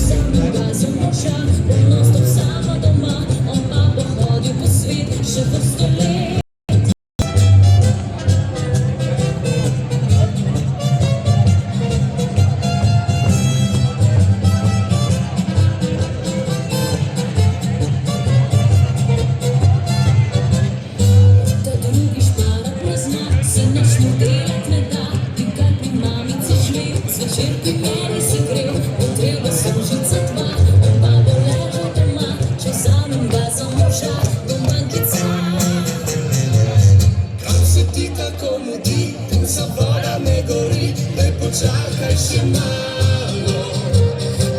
самим газом мужа, бо ностоп сама дома, он па походів по світ, живе в столі. Вечірки мені сігрів, потрібно служиться тьма. Он баба лежить дома, що самим газом мужа, доманки ця. Там ти такому ді, тим завода не горить, не почакай ще мало.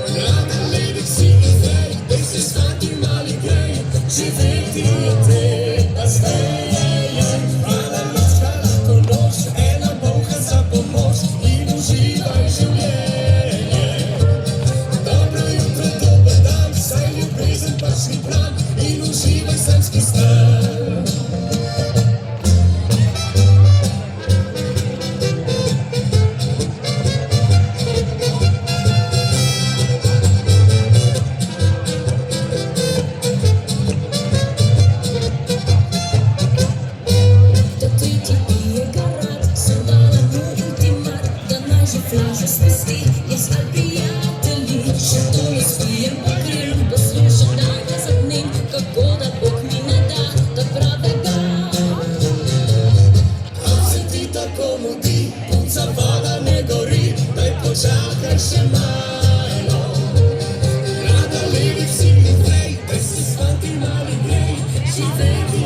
Надали від всіх ідей, десь із хаті малі грей, живи ти і ти, а стеє. Рана людська лаконош, ена Бога за помощ, і уживай живлення. Добре jutro, dober dan, saj ljubezen pač ni plan, in uživaj sanjski stan. Флажу спасти, есть приятели, что не спием покрыл, послушай, дай за одним, как года Бог мне да, да правда да. А си ти такому ді, пунца вода не горить, дай почакай ще мало. Надали від всіх ідей, десь із хаті малі грей, живи ти